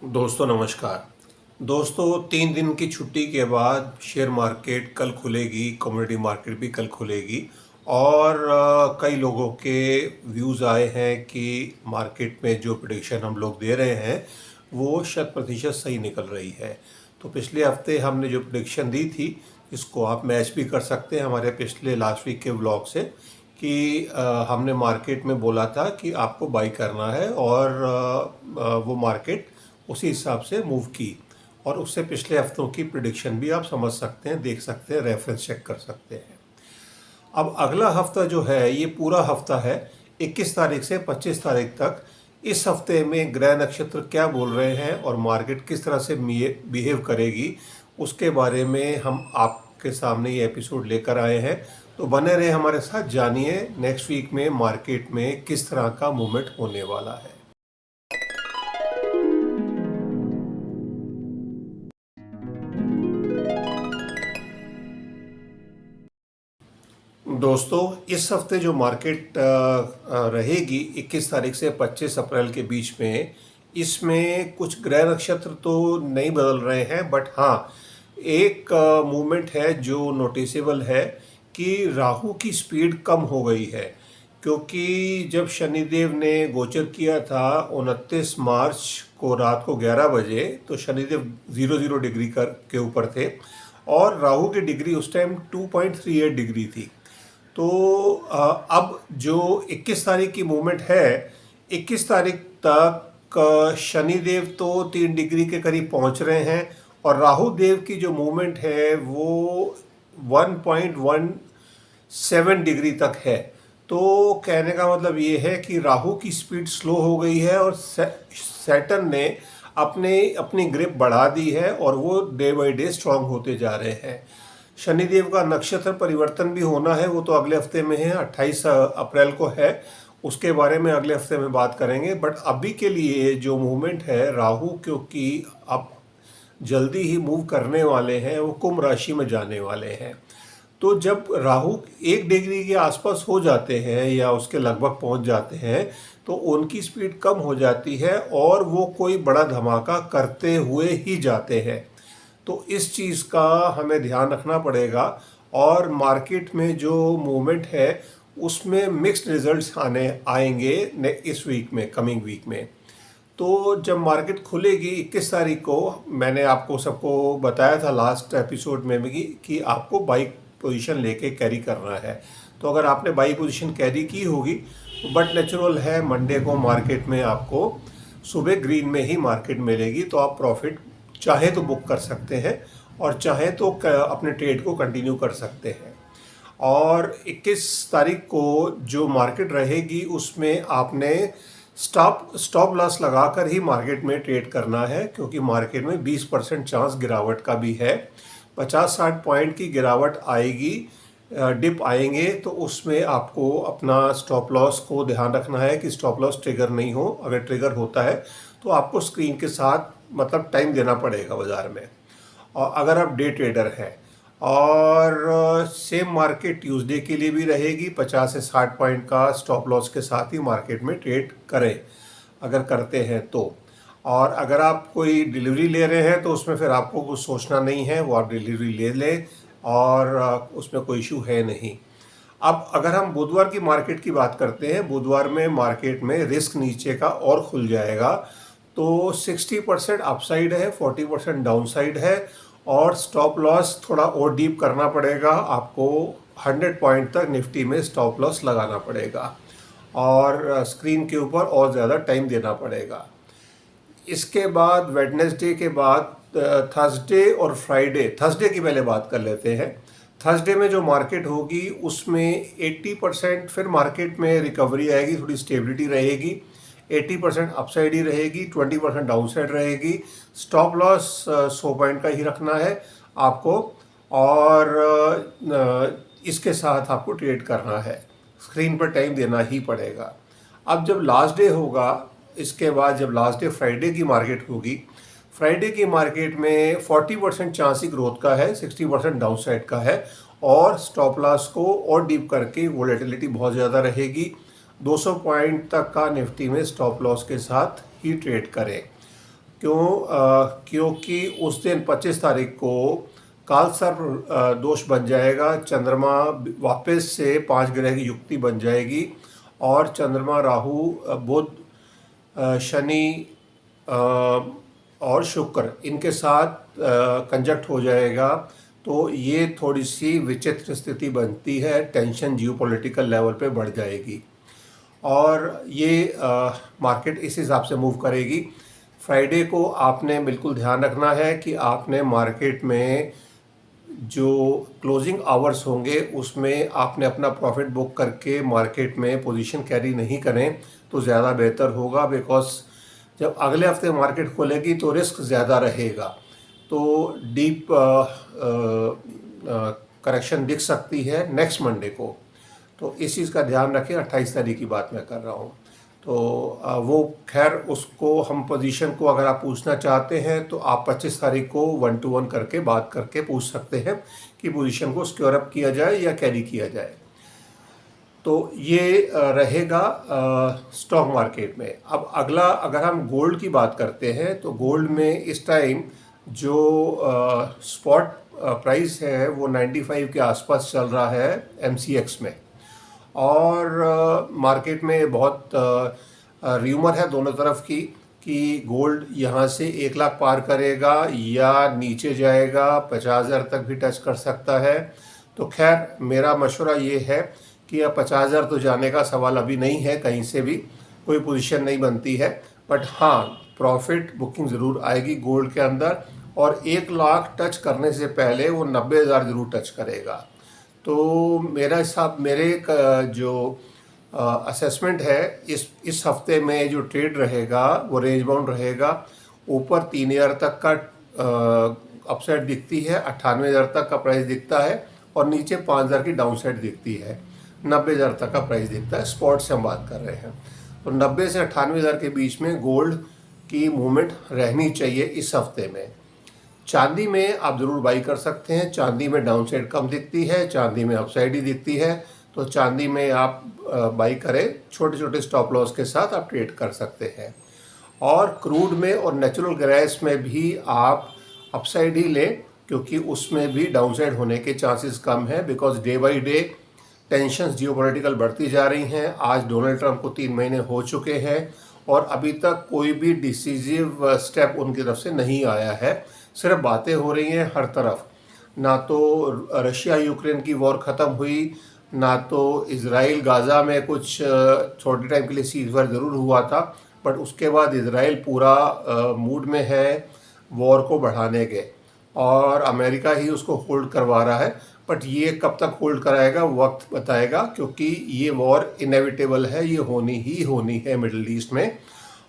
दोस्तों नमस्कार। दोस्तों 3 दिन की छुट्टी के बाद शेयर मार्केट कल खुलेगी, कमोडिटी मार्केट भी कल खुलेगी और कई लोगों के व्यूज़ आए हैं कि मार्केट में जो प्रेडिक्शन हम लोग दे रहे हैं वो 100% सही निकल रही है। तो पिछले हफ्ते हमने जो प्रेडिक्शन दी थी इसको आप मैच भी कर सकते हैं हमारे पिछले लास्ट वीक के व्लॉग से कि हमने मार्केट में बोला था कि आपको बाई करना है और वो मार्केट उसी हिसाब से मूव की और उससे पिछले हफ्तों की प्रिडिक्शन भी आप समझ सकते हैं, देख सकते हैं, रेफरेंस चेक कर सकते हैं। अब अगला हफ्ता जो है ये पूरा हफ्ता है 21 तारीख से 25 तारीख तक। इस हफ्ते में ग्रह नक्षत्र क्या बोल रहे हैं और मार्केट किस तरह से बिहेव करेगी उसके बारे में हम आपके सामने ये एपिसोड लेकर आए हैं। तो बने रहे हमारे साथ, जानिए नेक्स्ट वीक में मार्केट में किस तरह का मूवमेंट होने वाला है। दोस्तों इस हफ्ते जो मार्केट रहेगी 21 तारीख से 25 अप्रैल के बीच में, इसमें कुछ ग्रह नक्षत्र तो नहीं बदल रहे हैं, बट हाँ एक मूवमेंट है जो नोटिसेबल है कि राहु की स्पीड कम हो गई है। क्योंकि जब शनिदेव ने गोचर किया था 29 मार्च को रात को 11 बजे, तो शनिदेव 00 डिग्री के ऊपर थे और राहु की डिग्री उस टाइम 2.38 डिग्री थी। तो अब जो 21 तारीख की मूवमेंट है, 21 तारीख तक शनिदेव तो 3 डिग्री के करीब पहुंच रहे हैं और राहु देव की जो मूवमेंट है वो 1.17 डिग्री तक है। तो कहने का मतलब ये है कि राहु की स्पीड स्लो हो गई है और सैटर्न ने अपनी ग्रिप बढ़ा दी है और वो डे बाय डे स्ट्रांग होते जा रहे हैं। शनिदेव का नक्षत्र परिवर्तन भी होना है, वो तो अगले हफ्ते में है, 28 अप्रैल को है, उसके बारे में अगले हफ्ते में बात करेंगे। बट अभी के लिए जो मूवमेंट है राहु, क्योंकि अब जल्दी ही मूव करने वाले हैं, वो कुंभ राशि में जाने वाले हैं। तो जब राहु 1 डिग्री के आसपास हो जाते हैं या उसके लगभग पहुंच जाते हैं तो उनकी स्पीड कम हो जाती है और वो कोई बड़ा धमाका करते हुए ही जाते हैं। तो इस चीज़ का हमें ध्यान रखना पड़ेगा और मार्केट में जो मूवमेंट है उसमें मिक्स्ड रिजल्ट्स आएंगे इस वीक में, कमिंग वीक में। तो जब मार्केट खुलेगी 21 तारीख को, मैंने आपको सबको बताया था लास्ट एपिसोड में भी कि आपको बाई पोजीशन लेके कैरी करना है। तो अगर आपने बाई पोजीशन कैरी की होगी, बट नेचुरल है मंडे को मार्केट में आपको सुबह ग्रीन में ही मार्केट मिलेगी, तो आप प्रॉफिट चाहे तो बुक कर सकते हैं और चाहे तो अपने ट्रेड को कंटिन्यू कर सकते हैं। और 21 तारीख को जो मार्केट रहेगी उसमें आपने स्टॉप लॉस लगाकर ही मार्केट में ट्रेड करना है, क्योंकि मार्केट में 20% चांस गिरावट का भी है। 50-60 पॉइंट की गिरावट आएगी, डिप आएंगे, तो उसमें आपको अपना स्टॉप लॉस को ध्यान रखना है कि स्टॉप लॉस ट्रिगर नहीं हो। अगर ट्रिगर होता है तो आपको स्क्रीन के साथ मतलब टाइम देना पड़ेगा बाज़ार में, और अगर आप डे ट्रेडर हैं। और सेम मार्केट ट्यूसडे के लिए भी रहेगी, 50 से 60 पॉइंट का स्टॉप लॉस के साथ ही मार्केट में ट्रेड करें अगर करते हैं तो। और अगर आप कोई डिलीवरी ले रहे हैं तो उसमें फिर आपको कुछ सोचना नहीं है, वो आप डिलीवरी ले लें और उसमें कोई इशू है नहीं। अब अगर हम बुधवार की मार्केट की बात करते हैं, बुधवार में मार्केट में रिस्क नीचे का और खुल जाएगा। तो 60% अपसाइड है, 40% डाउनसाइड है और स्टॉप लॉस थोड़ा और डीप करना पड़ेगा आपको। 100 पॉइंट तक निफ्टी में स्टॉप लॉस लगाना पड़ेगा और स्क्रीन के ऊपर और ज़्यादा टाइम देना पड़ेगा। इसके बाद वेडनेसडे के बाद थर्सडे और फ्राइडे, थर्सडे की पहले बात कर लेते हैं। थर्सडे में जो मार्केट होगी उसमें 80% फिर मार्केट में रिकवरी आएगी, थोड़ी स्टेबिलिटी रहेगी। 80% अपसाइड ही रहेगी, 20% डाउनसाइड रहेगी। स्टॉप लॉस 100 पॉइंट का ही रखना है आपको और इसके साथ आपको ट्रेड करना है, स्क्रीन पर टाइम देना ही पड़ेगा। अब जब लास्ट डे होगा, इसके बाद जब लास्ट डे फ्राइडे की मार्केट होगी, फ्राइडे की मार्केट में 40% चांस ही ग्रोथ का है, 60% डाउनसाइड का है और स्टॉप लॉस को और डीप करके वोलेटिलिटी बहुत ज़्यादा रहेगी। 200 पॉइंट तक का निफ्टी में स्टॉप लॉस के साथ ही ट्रेड करें। क्योंकि उस दिन 25 तारीख को काल सर्प दोष बन जाएगा, चंद्रमा वापस से 5 ग्रह की युक्ति बन जाएगी और चंद्रमा राहु बुध शनि और शुक्र इनके साथ कंजक्ट हो जाएगा। तो ये थोड़ी सी विचित्र स्थिति बनती है, टेंशन जियोपॉलिटिकल लेवल पे बढ़ जाएगी और ये मार्केट इस हिसाब से मूव करेगी। फ्राइडे को आपने बिल्कुल ध्यान रखना है कि आपने मार्केट में जो क्लोजिंग आवर्स होंगे उसमें आपने अपना प्रॉफिट बुक करके मार्केट में पोजीशन कैरी नहीं करें तो ज़्यादा बेहतर होगा, बिकॉज जब अगले हफ्ते मार्केट खोलेगी तो रिस्क ज़्यादा रहेगा, तो डीप करेक्शन दिख सकती है नेक्स्ट मंडे को। तो इस चीज़ का ध्यान रखें। 28 तारीख की बात मैं कर रहा हूँ। तो वो खैर उसको हम पोजीशन को अगर आप पूछना चाहते हैं तो आप 25 तारीख को 1 to 1 करके बात करके पूछ सकते हैं कि पोजीशन को स्क्योर अप किया जाए या कैरी किया जाए। तो ये रहेगा स्टॉक मार्केट में। अब अगला अगर हम गोल्ड की बात करते हैं तो गोल्ड में इस टाइम जो स्पॉट प्राइस है वो 95 के आसपास चल रहा है MCX में, और मार्केट में बहुत र्यूमर है दोनों तरफ की कि गोल्ड यहाँ से 1 लाख पार करेगा या नीचे जाएगा, 50,000 तक भी टच कर सकता है। तो खैर मेरा मशवरा ये है कि अब 50,000 तो जाने का सवाल अभी नहीं है, कहीं से भी कोई पोजीशन नहीं बनती है, बट हाँ प्रॉफिट बुकिंग ज़रूर आएगी गोल्ड के अंदर, और 1 लाख टच करने से पहले वो 90,000 ज़रूर टच करेगा। तो मेरा हिसाब, मेरे जो असेसमेंट है इस हफ्ते में जो ट्रेड रहेगा वो रेंज बाउंड रहेगा। ऊपर 3,000 तक का अपसाइड दिखती है, 98,000 तक का प्राइस दिखता है, और नीचे 5,000 की डाउन साइड दिखती है, 90,000 तक का प्राइस दिखता है। स्पॉट से हम बात कर रहे हैं, तो 90 से 98,000 के बीच में गोल्ड की मूवमेंट रहनी चाहिए इस हफ्ते में। चांदी में आप ज़रूर बाई कर सकते हैं। चांदी में डाउन साइड कम दिखती है, चांदी में अपसाइड ही दिखती है, तो चांदी में आप बाई करें, छोटे छोटे स्टॉप लॉस के साथ आप ट्रेड कर सकते हैं। और क्रूड में और नेचुरल गैस में भी आप अपसाइड ही लें, क्योंकि उसमें भी डाउन साइड होने के चांसेस कम है, because day by day tensions geopolitical बढ़ती जा रही हैं। आज डोनाल्ड ट्रंप को 3 महीने हो चुके हैं और अभी तक कोई भी डिसीजिव स्टेप उनकी तरफ से नहीं आया है, सिर्फ बातें हो रही हैं हर तरफ। ना तो रशिया यूक्रेन की वॉर ख़त्म हुई, ना तो इज़राइल गाज़ा में कुछ थोड़े टाइम के लिए सीज़फायर ज़रूर हुआ था, बट उसके बाद इज़राइल पूरा मूड में है वॉर को बढ़ाने के, और अमेरिका ही उसको होल्ड करवा रहा है। बट ये कब तक होल्ड कराएगा वक्त बताएगा, क्योंकि ये वॉर इनएविटेबल है, ये होनी ही होनी है मिडिल ईस्ट में।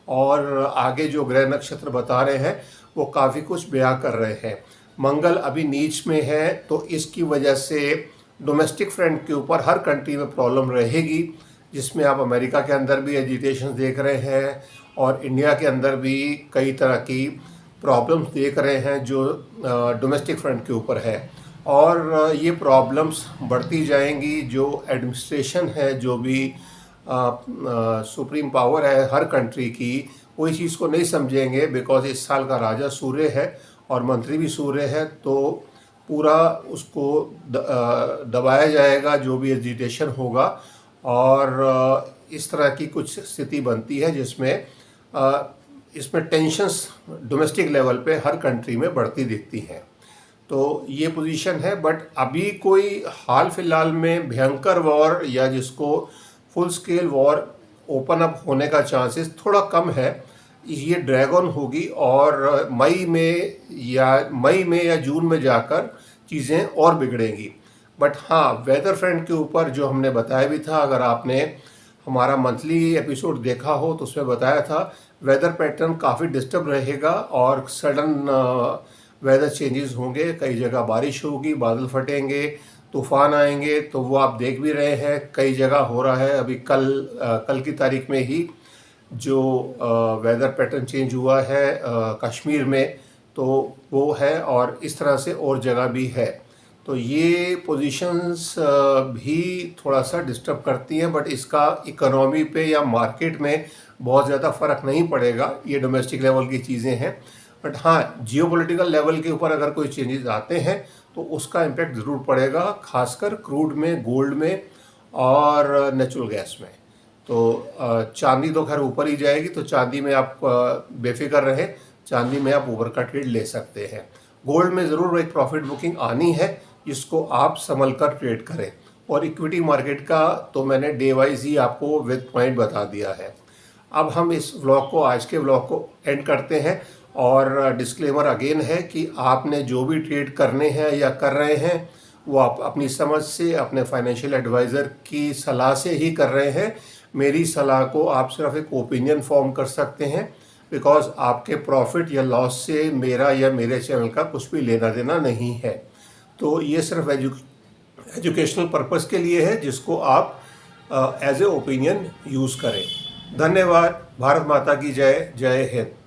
और आगे जो ग्रह नक्षत्र बता रहे हैं वो काफ़ी कुछ बयां कर रहे हैं। मंगल अभी नीच में है, तो इसकी वजह से डोमेस्टिक फ्रंट के ऊपर हर कंट्री में प्रॉब्लम रहेगी, जिसमें आप अमेरिका के अंदर भी एजिटेशन देख रहे हैं और इंडिया के अंदर भी कई तरह की प्रॉब्लम्स देख रहे हैं जो डोमेस्टिक फ्रंट के ऊपर है। और ये प्रॉब्लम्स बढ़ती जाएंगी। जो एडमिनिस्ट्रेशन है, जो भी सुप्रीम पावर है हर कंट्री की, वो इस चीज़ को नहीं समझेंगे, बिकॉज इस साल का राजा सूर्य है और मंत्री भी सूर्य है, तो पूरा उसको दबाया जाएगा जो भी एजिटेशन होगा। और इस तरह की कुछ स्थिति बनती है जिसमें इसमें टेंशन्स डोमेस्टिक लेवल पे हर कंट्री में बढ़ती दिखती हैं। तो ये पोजीशन है, बट अभी कोई हाल फिलहाल में भयंकर वॉर या जिसको full scale war open up होने का चांसेस थोड़ा कम है। ये ड्रैगन होगी और मई में या जून में जाकर चीज़ें और बिगड़ेंगी। बट हाँ, वेदर फ्रंट के ऊपर जो हमने बताया भी था, अगर आपने हमारा मंथली एपिसोड देखा हो तो उसमें बताया था वेदर पैटर्न काफ़ी डिस्टर्ब रहेगा और सडन वेदर चेंजेस होंगे। कई जगह बारिश होगी, बादल फटेंगे, तूफान आएंगे, तो वो आप देख भी रहे हैं कई जगह हो रहा है। अभी कल की तारीख में ही जो वेदर पैटर्न चेंज हुआ है कश्मीर में, तो वो है, और इस तरह से और जगह भी है। तो ये पोजीशंस भी थोड़ा सा डिस्टर्ब करती हैं, बट इसका इकोनॉमी पे या मार्केट में बहुत ज़्यादा फ़र्क नहीं पड़ेगा, ये डोमेस्टिक लेवल की चीज़ें हैं। बट हाँ, जियोपॉलिटिकल लेवल के ऊपर अगर कोई चेंजेस आते हैं तो उसका इम्पैक्ट ज़रूर पड़ेगा, खासकर क्रूड में, गोल्ड में और नेचुरल गैस में। तो चांदी तो खैर ऊपर ही जाएगी, तो चांदी में आप बेफिक्र रहें, चांदी में आप ऊपर का ट्रेड ले सकते हैं। गोल्ड में ज़रूर एक प्रॉफिट बुकिंग आनी है, जिसको आप संभल कर ट्रेड करें। और इक्विटी मार्केट का तो मैंने डे वाइज ही आपको विद पॉइंट बता दिया है। अब हम इस व्लॉग को, आज के व्लॉग को एंड करते हैं। और डिस्क्लेमर अगेन है कि आपने जो भी ट्रेड करने हैं या कर रहे हैं वो आप अपनी समझ से, अपने फाइनेंशियल एडवाइज़र की सलाह से ही कर रहे हैं। मेरी सलाह को आप सिर्फ एक ओपिनियन फॉर्म कर सकते हैं, बिकॉज आपके प्रॉफिट या लॉस से मेरा या मेरे चैनल का कुछ भी लेना देना नहीं है। तो ये सिर्फ एजुकेशनल पर्पस के लिए है, जिसको आप एज ए ओपिनियन यूज़ करें। धन्यवाद। भारत माता की जय। जय हिंद।